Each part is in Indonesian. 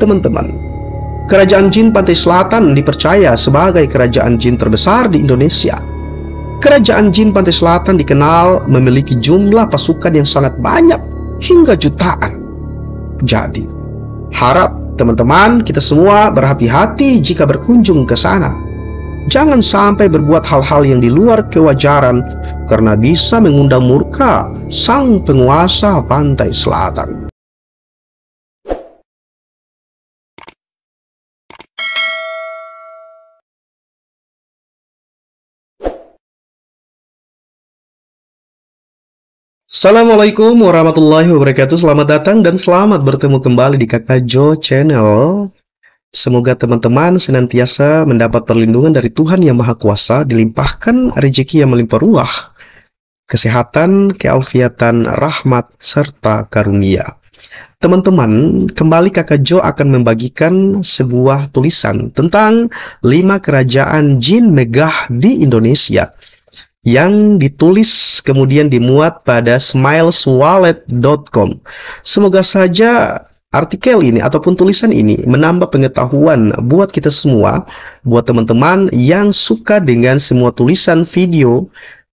teman-teman, kerajaan jin Pantai Selatan dipercaya sebagai kerajaan jin terbesar di Indonesia. Kerajaan jin Pantai Selatan dikenal memiliki jumlah pasukan yang sangat banyak hingga jutaan. Jadi, harap teman-teman kita semua berhati-hati jika berkunjung ke sana. Jangan sampai berbuat hal-hal yang di luar kewajaran karena bisa mengundang murka sang penguasa Pantai Selatan. Assalamualaikum warahmatullahi wabarakatuh. Selamat datang dan selamat bertemu kembali di Kakak Jo Channel. Semoga teman-teman senantiasa mendapat perlindungan dari Tuhan Yang Maha Kuasa, dilimpahkan rezeki yang melimpah ruah, kesehatan, keafiatan, rahmat, serta karunia. Teman-teman, kembali Kakak Jo akan membagikan sebuah tulisan tentang 5 kerajaan jin megah di Indonesia yang ditulis kemudian dimuat pada smileswallet.com. Semoga saja artikel ini ataupun tulisan ini menambah pengetahuan buat kita semua, buat teman-teman yang suka dengan semua tulisan, video,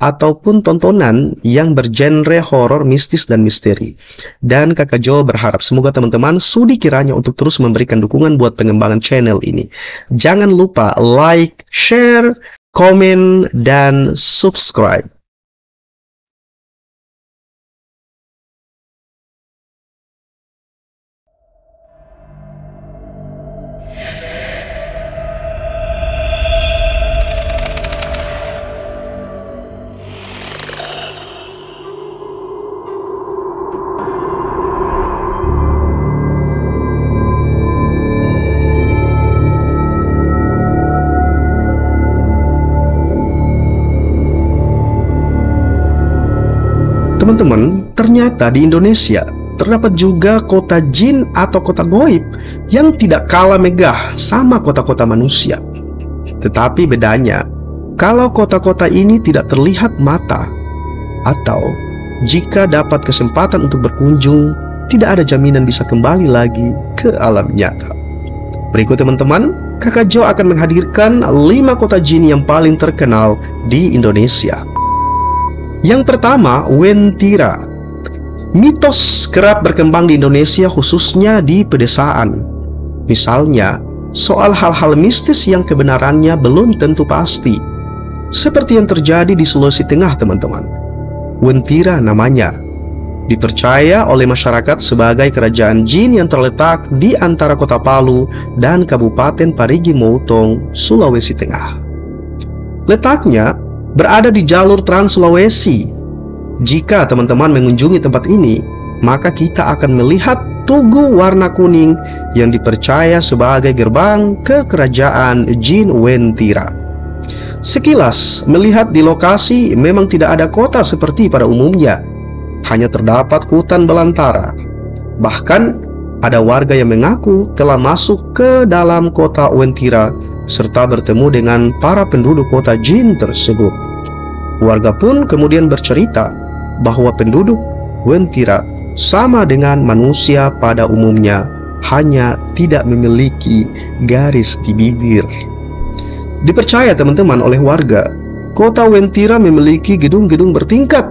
ataupun tontonan yang bergenre horor, mistis, dan misteri. Dan Kakak Jo berharap semoga teman-teman sudi kiranya untuk terus memberikan dukungan buat pengembangan channel ini. Jangan lupa like, share, komen, dan subscribe. Teman-teman, ternyata di Indonesia terdapat juga kota jin atau kota goib yang tidak kalah megah sama kota-kota manusia. Tetapi bedanya, kalau kota-kota ini tidak terlihat mata, atau jika dapat kesempatan untuk berkunjung, tidak ada jaminan bisa kembali lagi ke alam nyata. Berikut teman-teman, Kakak Jo akan menghadirkan 5 kota jin yang paling terkenal di Indonesia. Yang pertama, Wentira. Mitos kerap berkembang di Indonesia khususnya di pedesaan. Misalnya, soal hal-hal mistis yang kebenarannya belum tentu pasti. Seperti yang terjadi di Sulawesi Tengah, teman-teman. Wentira namanya. Dipercaya oleh masyarakat sebagai kerajaan jin yang terletak di antara kota Palu dan Kabupaten Parigi Motong, Sulawesi Tengah. Letaknya berada di jalur Trans Sulawesi. Jika teman-teman mengunjungi tempat ini, maka kita akan melihat tugu warna kuning yang dipercaya sebagai gerbang ke kerajaan jin Wentira. Sekilas melihat di lokasi memang tidak ada kota seperti pada umumnya, hanya terdapat hutan belantara. Bahkan ada warga yang mengaku telah masuk ke dalam kota Wentira serta bertemu dengan para penduduk kota jin tersebut. Warga pun kemudian bercerita bahwa penduduk Wentira sama dengan manusia pada umumnya, hanya tidak memiliki garis di bibir. Dipercaya teman-teman oleh warga, kota Wentira memiliki gedung-gedung bertingkat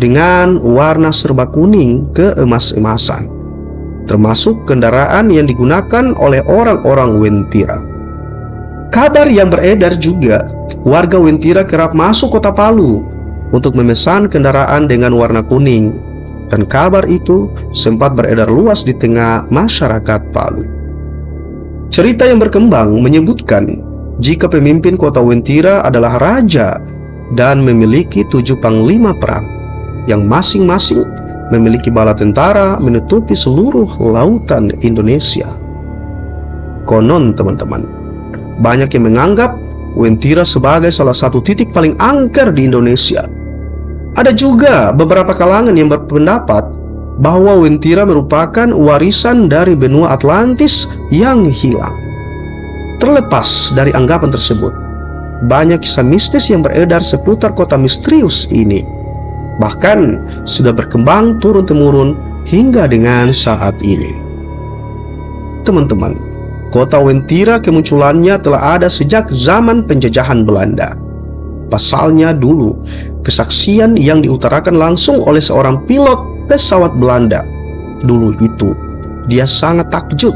dengan warna serba kuning keemas-emasan, termasuk kendaraan yang digunakan oleh orang-orang Wentira. Kabar yang beredar juga, warga Wentira kerap masuk kota Palu untuk memesan kendaraan dengan warna kuning, dan kabar itu sempat beredar luas di tengah masyarakat Palu. Cerita yang berkembang menyebutkan jika pemimpin kota Wentira adalah raja dan memiliki 7 panglima perang yang masing-masing memiliki bala tentara menutupi seluruh lautan Indonesia. Konon teman-teman, banyak yang menganggap Wentira sebagai salah satu titik paling angker di Indonesia. Ada juga beberapa kalangan yang berpendapat bahwa Wentira merupakan warisan dari benua Atlantis yang hilang. Terlepas dari anggapan tersebut, banyak kisah mistis yang beredar seputar kota misterius ini. Bahkan sudah berkembang turun-temurun hingga dengan saat ini. Teman-teman, kota Wentira kemunculannya telah ada sejak zaman penjajahan Belanda. Pasalnya dulu, kesaksian yang diutarakan langsung oleh seorang pilot pesawat Belanda. Dulu itu, dia sangat takjub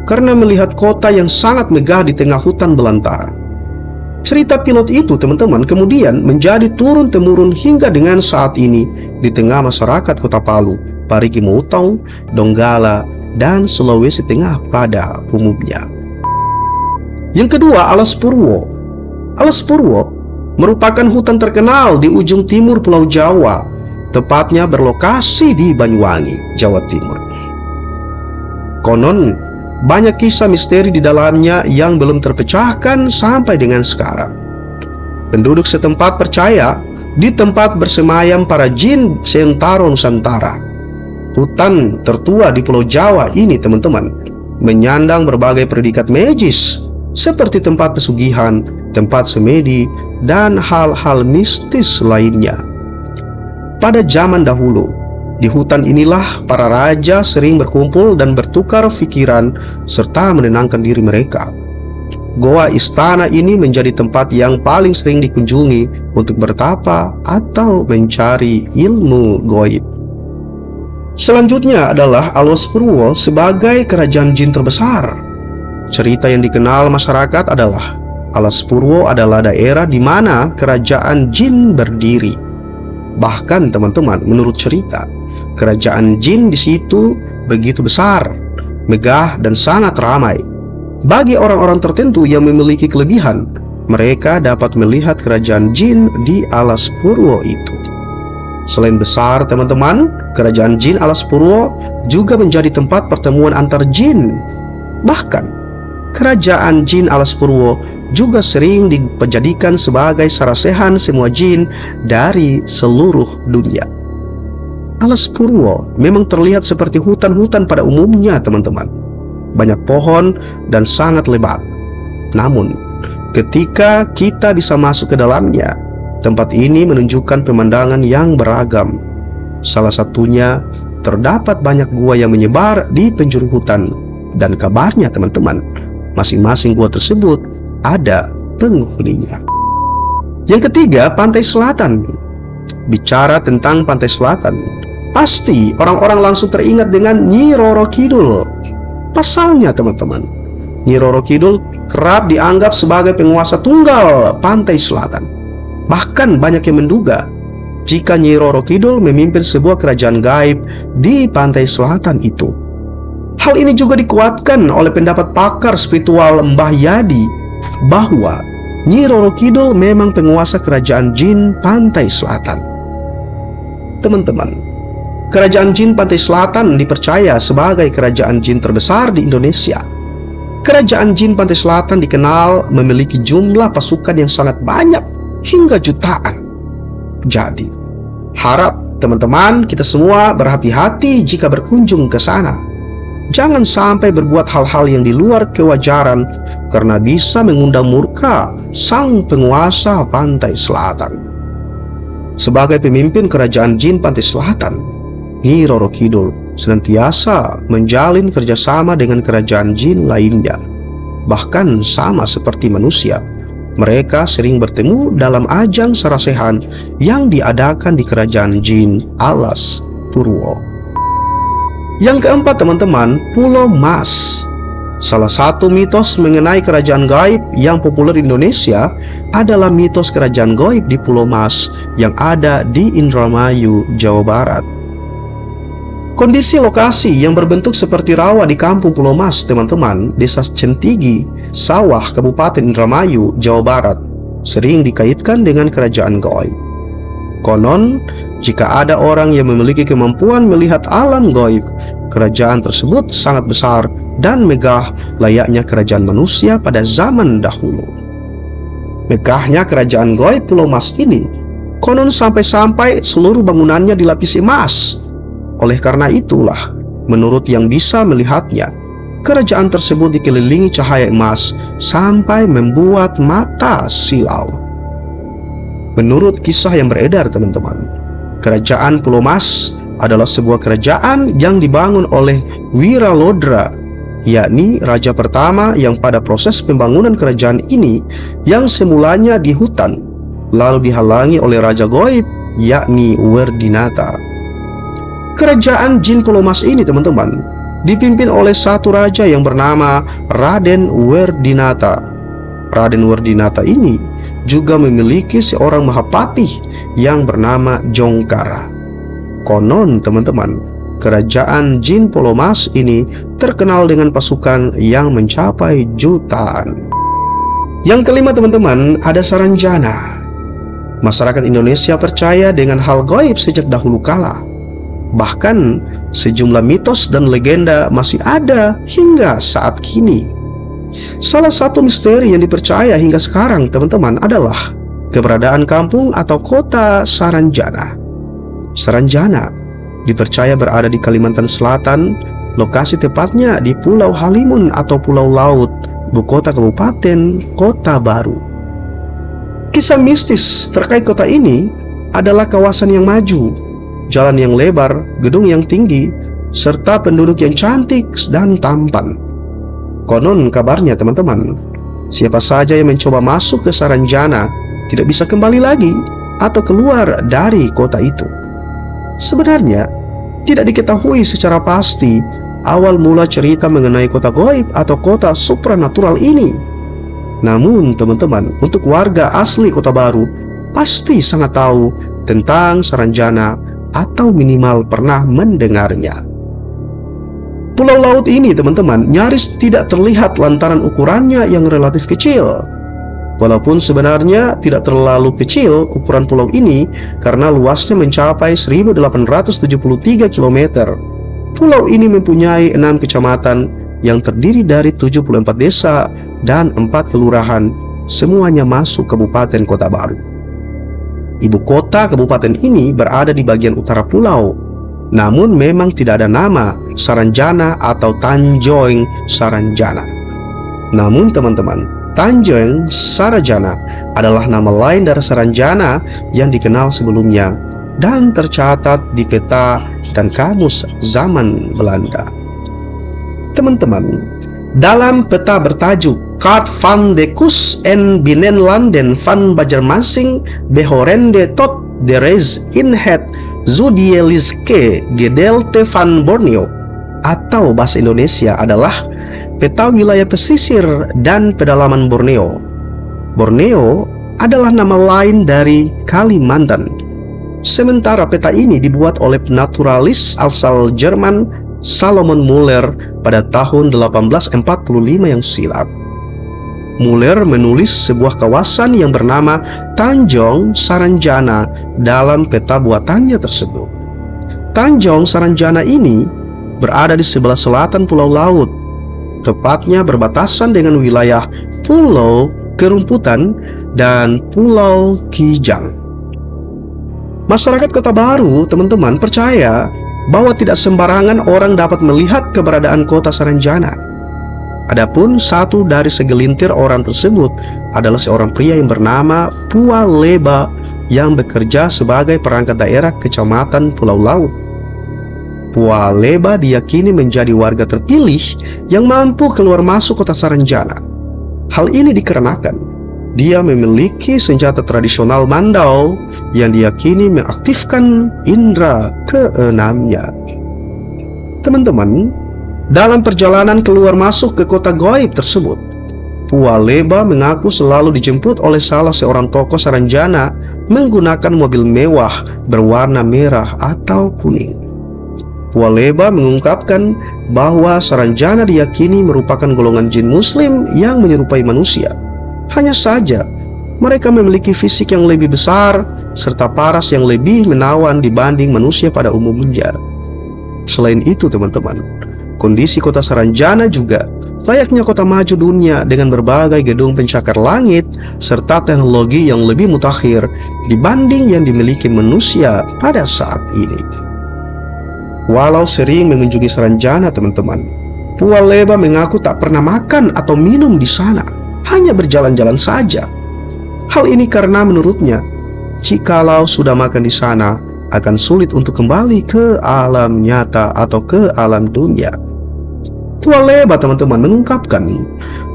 karena melihat kota yang sangat megah di tengah hutan belantara. Cerita pilot itu, teman-teman, kemudian menjadi turun-temurun hingga dengan saat ini di tengah masyarakat Kota Palu, Parigi Mutong, Donggala, dan Sulawesi Tengah pada umumnya. Yang kedua, Alas Purwo. Alas Purwo merupakan hutan terkenal di ujung timur Pulau Jawa, tepatnya berlokasi di Banyuwangi, Jawa Timur. Konon, banyak kisah misteri di dalamnya yang belum terpecahkan sampai dengan sekarang. Penduduk setempat percaya di tempat bersemayam para jin Sentaro Nusantara. Hutan tertua di Pulau Jawa ini, teman-teman, menyandang berbagai predikat magis seperti tempat pesugihan, tempat semedi, dan hal-hal mistis lainnya. Pada zaman dahulu, di hutan inilah para raja sering berkumpul dan bertukar pikiran serta menenangkan diri mereka. Goa istana ini menjadi tempat yang paling sering dikunjungi untuk bertapa atau mencari ilmu goib. Selanjutnya adalah Alas Purwo sebagai kerajaan jin terbesar. Cerita yang dikenal masyarakat adalah Alas Purwo adalah daerah di mana kerajaan jin berdiri. Bahkan, teman-teman, menurut cerita, kerajaan jin di situ begitu besar, megah, dan sangat ramai. Bagi orang-orang tertentu yang memiliki kelebihan, mereka dapat melihat kerajaan jin di Alas Purwo itu. Selain besar, teman-teman, kerajaan jin Alas Purwo juga menjadi tempat pertemuan antar jin. Bahkan, kerajaan jin Alas Purwo juga sering dijadikan sebagai sarasehan semua jin dari seluruh dunia. Alas Purwo memang terlihat seperti hutan-hutan pada umumnya, teman-teman. Banyak pohon dan sangat lebat. Namun, ketika kita bisa masuk ke dalamnya, tempat ini menunjukkan pemandangan yang beragam. Salah satunya, terdapat banyak gua yang menyebar di penjuru hutan. Dan kabarnya, teman-teman, masing-masing gua tersebut ada penghuninya. Yang ketiga, Pantai Selatan. Bicara tentang Pantai Selatan, pasti orang-orang langsung teringat dengan Nyi Roro Kidul. Pasalnya, teman-teman, Nyi Roro Kidul kerap dianggap sebagai penguasa tunggal Pantai Selatan. Bahkan banyak yang menduga jika Nyi Roro Kidul memimpin sebuah kerajaan gaib di Pantai Selatan itu. Hal ini juga dikuatkan oleh pendapat pakar spiritual Mbah Yadi bahwa Nyi Roro Kidul memang penguasa kerajaan jin Pantai Selatan. Teman-teman, kerajaan jin Pantai Selatan dipercaya sebagai kerajaan jin terbesar di Indonesia. Kerajaan jin Pantai Selatan dikenal memiliki jumlah pasukan yang sangat banyak, hingga jutaan. Jadi, harap teman-teman kita semua berhati-hati jika berkunjung ke sana. Jangan sampai berbuat hal-hal yang di luar kewajaran karena bisa mengundang murka sang penguasa Pantai Selatan. Sebagai pemimpin kerajaan jin Pantai Selatan, Nyi Roro Kidul senantiasa menjalin kerjasama dengan kerajaan jin lainnya. Bahkan sama seperti manusia, mereka sering bertemu dalam ajang sarasehan yang diadakan di kerajaan jin Alas Purwo. Yang keempat, teman-teman, Pulau Mas. Salah satu mitos mengenai kerajaan gaib yang populer di Indonesia adalah mitos kerajaan gaib di Pulau Mas yang ada di Indramayu, Jawa Barat. Kondisi lokasi yang berbentuk seperti rawa di kampung Pulau Mas, teman-teman, Desa Centigi, Sawah, Kabupaten Indramayu, Jawa Barat, sering dikaitkan dengan kerajaan gaib. Konon, jika ada orang yang memiliki kemampuan melihat alam gaib, kerajaan tersebut sangat besar dan megah layaknya kerajaan manusia pada zaman dahulu. Megahnya kerajaan gaib Pulau Mas ini, konon sampai-sampai seluruh bangunannya dilapisi emas. Oleh karena itulah, menurut yang bisa melihatnya, kerajaan tersebut dikelilingi cahaya emas sampai membuat mata silau. Menurut kisah yang beredar, teman-teman, kerajaan Pulau Mas adalah sebuah kerajaan yang dibangun oleh Wiralodra yakni raja pertama yang pada proses pembangunan kerajaan ini yang semulanya di hutan, lalu dihalangi oleh raja gaib, yakni Werdinata. Kerajaan jin Pulau Mas ini, teman-teman, dipimpin oleh satu raja yang bernama Raden Werdinata. Raden Werdinata ini juga memiliki seorang mahapatih yang bernama Jongkara. Konon, teman-teman, kerajaan jin Pulau Mas ini terkenal dengan pasukan yang mencapai jutaan. Yang kelima, teman-teman, ada Saranjana. Masyarakat Indonesia percaya dengan hal gaib sejak dahulu kala. Bahkan sejumlah mitos dan legenda masih ada hingga saat kini. Salah satu misteri yang dipercaya hingga sekarang, teman-teman, adalah keberadaan kampung atau kota Saranjana. Saranjana dipercaya berada di Kalimantan Selatan, lokasi tepatnya di Pulau Halimun atau Pulau Laut, ibu kota Kabupaten Kota Baru. Kisah mistis terkait kota ini adalah kawasan yang maju, jalan yang lebar, gedung yang tinggi, serta penduduk yang cantik dan tampan. Konon kabarnya, teman-teman, siapa saja yang mencoba masuk ke Saranjana tidak bisa kembali lagi atau keluar dari kota itu. Sebenarnya tidak diketahui secara pasti awal mula cerita mengenai kota gaib atau kota supranatural ini. Namun, teman-teman, untuk warga asli Kota Baru pasti sangat tahu tentang Saranjana atau minimal pernah mendengarnya. Pulau Laut ini, teman-teman, nyaris tidak terlihat lantaran ukurannya yang relatif kecil. Walaupun sebenarnya tidak terlalu kecil ukuran pulau ini karena luasnya mencapai 1873 km. Pulau ini mempunyai 6 kecamatan yang terdiri dari 74 desa dan 4 kelurahan, semuanya masuk Kabupaten Kota Baru. Ibu kota kabupaten ini berada di bagian utara pulau, namun memang tidak ada nama Saranjana atau Tanjung Saranjana. Namun, teman-teman, Tanjung Saranjana adalah nama lain dari Saranjana yang dikenal sebelumnya dan tercatat di peta dan kamus zaman Belanda. Teman-teman, dalam peta bertajuk Kaart van de Kust en Binnenlanden van Banjarmasin behorende tot de reis in het Zuidelijke Gedeelte van Borneo, atau bahasa Indonesia adalah peta wilayah pesisir dan pedalaman Borneo. Borneo adalah nama lain dari Kalimantan. Sementara peta ini dibuat oleh naturalis asal Jerman Salomon Muller pada tahun 1845 yang silam. Muller menulis sebuah kawasan yang bernama Tanjung Saranjana dalam peta buatannya tersebut. Tanjung Saranjana ini berada di sebelah selatan Pulau Laut, tepatnya berbatasan dengan wilayah Pulau Kerumputan dan Pulau Kijang. Masyarakat Kota Baru, teman-teman, percaya bahwa tidak sembarangan orang dapat melihat keberadaan kota Saranjana. Adapun satu dari segelintir orang tersebut adalah seorang pria yang bernama Pua Leba yang bekerja sebagai perangkat daerah Kecamatan Pulau Laut. Pua Leba diyakini menjadi warga terpilih yang mampu keluar masuk kota Saranjana. Hal ini dikarenakan dia memiliki senjata tradisional Mandau yang diyakini mengaktifkan indera keenamnya. Teman-teman, dalam perjalanan keluar masuk ke kota gaib tersebut, Pua Leba mengaku selalu dijemput oleh salah seorang tokoh Saranjana menggunakan mobil mewah berwarna merah atau kuning. Pua Leba mengungkapkan bahwa Saranjana diyakini merupakan golongan jin muslim yang menyerupai manusia. Hanya saja, mereka memiliki fisik yang lebih besar serta paras yang lebih menawan dibanding manusia pada umumnya. Selain itu, teman-teman, kondisi kota Saranjana juga layaknya kota maju dunia dengan berbagai gedung pencakar langit serta teknologi yang lebih mutakhir dibanding yang dimiliki manusia pada saat ini. Walau sering mengunjungi Saranjana, teman-teman, Pua Leba mengaku tak pernah makan atau minum di sana, hanya berjalan-jalan saja. Hal ini karena menurutnya, jikalau sudah makan di sana, akan sulit untuk kembali ke alam nyata atau ke alam dunia. Pualeba teman-teman mengungkapkan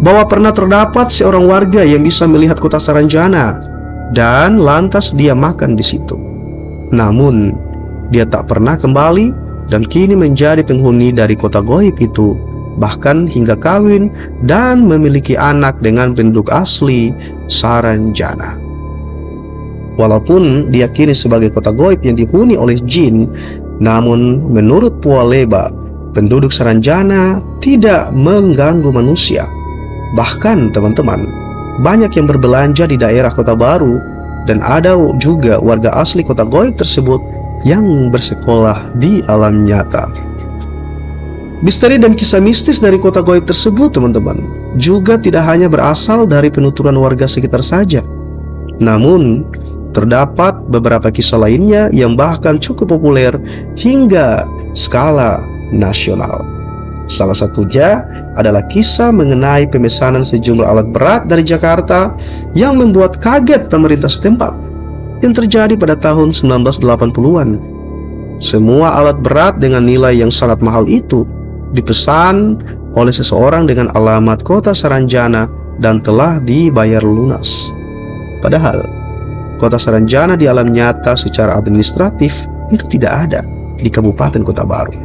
bahwa pernah terdapat seorang warga yang bisa melihat kota Saranjana dan lantas dia makan di situ. Namun dia tak pernah kembali dan kini menjadi penghuni dari kota goib itu, bahkan hingga kawin dan memiliki anak dengan penduduk asli Saranjana. Walaupun diyakini sebagai kota goib yang dihuni oleh jin, namun menurut Pualeba, penduduk Saranjana tidak mengganggu manusia. Bahkan teman-teman, banyak yang berbelanja di daerah Kota Baru dan ada juga warga asli kota goib tersebut yang bersekolah di alam nyata. Misteri dan kisah mistis dari kota goib tersebut teman-teman juga tidak hanya berasal dari penuturan warga sekitar saja, namun terdapat beberapa kisah lainnya yang bahkan cukup populer hingga skala nasional. Salah satunya adalah kisah mengenai pemesanan sejumlah alat berat dari Jakarta yang membuat kaget pemerintah setempat, yang terjadi pada tahun 1980-an. Semua alat berat dengan nilai yang sangat mahal itu dipesan oleh seseorang dengan alamat kota Saranjana dan telah dibayar lunas. Padahal kota Saranjana di alam nyata secara administratif itu tidak ada di Kabupaten Kota Baru.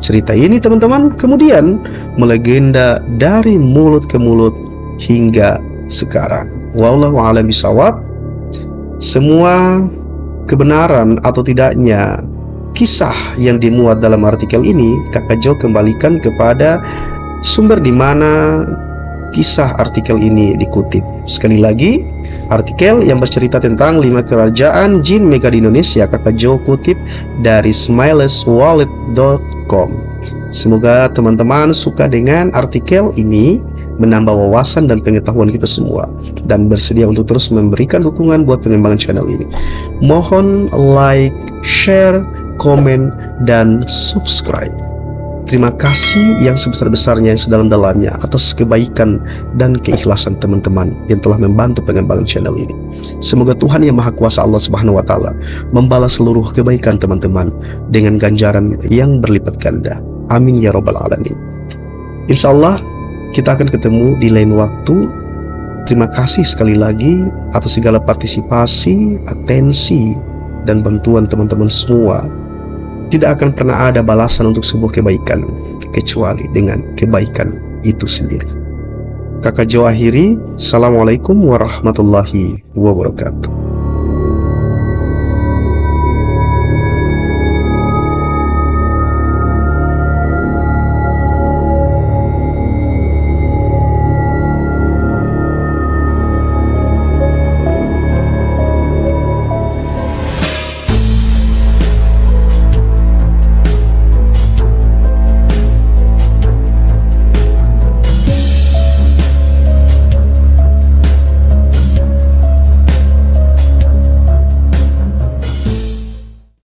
Cerita ini teman-teman kemudian melegenda dari mulut ke mulut hingga sekarang. Wallahu a'lam bishawab. Semua kebenaran atau tidaknya kisah yang dimuat dalam artikel ini, Kakak Jo kembalikan kepada sumber di mana kisah artikel ini dikutip. Sekali lagi, artikel yang bercerita tentang 5 kerajaan jin mega di Indonesia, Kakak Jo kutip dari smileswallet.com. Semoga teman-teman suka dengan artikel ini, menambah wawasan dan pengetahuan kita semua, dan bersedia untuk terus memberikan dukungan buat pengembangan channel ini. Mohon like, share, komen, dan subscribe. Terima kasih yang sebesar-besarnya, yang sedalam-dalamnya atas kebaikan dan keikhlasan teman-teman yang telah membantu pengembangan channel ini. Semoga Tuhan Yang Maha Kuasa Allah Subhanahu wa Ta'ala membalas seluruh kebaikan teman-teman dengan ganjaran yang berlipat ganda. Amin ya Rabbal Alamin. Insya Allah kita akan ketemu di lain waktu. Terima kasih sekali lagi atas segala partisipasi, atensi, dan bantuan teman-teman semua. Tidak akan pernah ada balasan untuk sebuah kebaikan kecuali dengan kebaikan itu sendiri. Kakak Jo akhiri. Assalamualaikum warahmatullahi wabarakatuh.